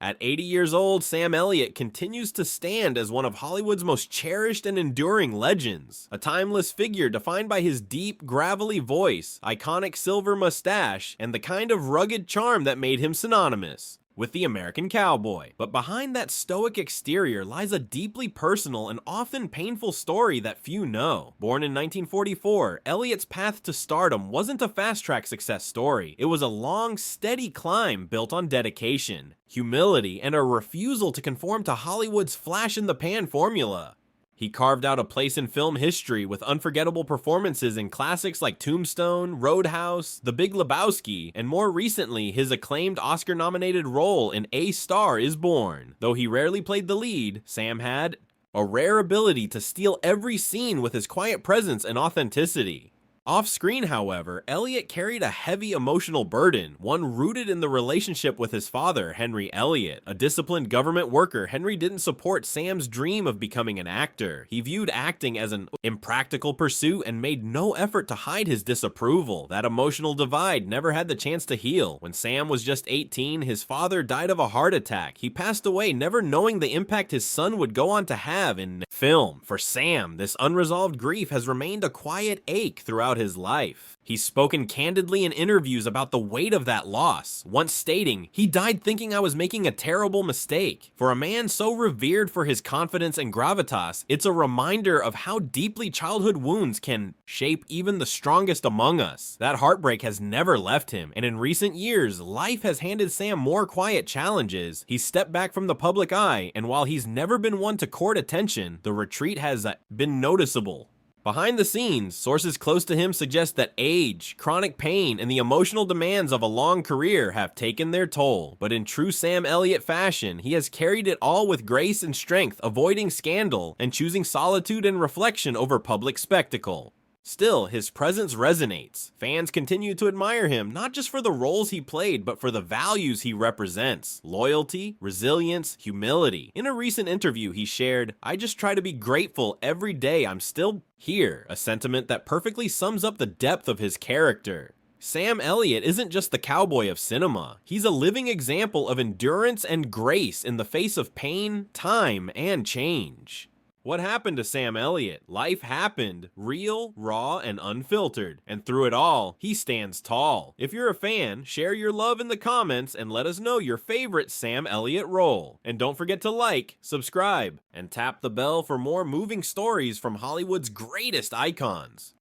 At 80 years old, Sam Elliott continues to stand as one of Hollywood's most cherished and enduring legends, a timeless figure defined by his deep, gravelly voice, iconic silver mustache, and the kind of rugged charm that made him synonymous with the American cowboy. But behind that stoic exterior lies a deeply personal and often painful story that few know. Born in 1944, Elliott's path to stardom wasn't a fast-track success story. It was a long, steady climb built on dedication, humility, and a refusal to conform to Hollywood's flash-in-the-pan formula. He carved out a place in film history with unforgettable performances in classics like Tombstone, Roadhouse, The Big Lebowski, and more recently, his acclaimed Oscar-nominated role in A Star is Born. Though he rarely played the lead, Sam had a rare ability to steal every scene with his quiet presence and authenticity. Off-screen, however, Elliott carried a heavy emotional burden, one rooted in the relationship with his father, Henry Elliott. A disciplined government worker, Henry didn't support Sam's dream of becoming an actor. He viewed acting as an impractical pursuit and made no effort to hide his disapproval. That emotional divide never had the chance to heal. When Sam was just 18, his father died of a heart attack. He passed away, never knowing the impact his son would go on to have in film. For Sam, this unresolved grief has remained a quiet ache throughout his life. He's spoken candidly in interviews about the weight of that loss, once stating, "He died thinking I was making a terrible mistake." For a man so revered for his confidence and gravitas, it's a reminder of how deeply childhood wounds can shape even the strongest among us. That heartbreak has never left him, and in recent years, life has handed Sam more quiet challenges. He's stepped back from the public eye, and while he's never been one to court attention, the retreat has been noticeable. Behind the scenes, sources close to him suggest that age, chronic pain, and the emotional demands of a long career have taken their toll. But in true Sam Elliott fashion, he has carried it all with grace and strength, avoiding scandal and choosing solitude and reflection over public spectacle. Still, his presence resonates. Fans continue to admire him, not just for the roles he played, but for the values he represents: loyalty, resilience, humility. In a recent interview, he shared, "I just try to be grateful every day I'm still here," a sentiment that perfectly sums up the depth of his character. Sam Elliott isn't just the cowboy of cinema. He's a living example of endurance and grace in the face of pain, time, and change. What happened to Sam Elliott? Life happened, real, raw, and unfiltered. And through it all, he stands tall. If you're a fan, share your love in the comments and let us know your favorite Sam Elliott role. And don't forget to like, subscribe, and tap the bell for more moving stories from Hollywood's greatest icons.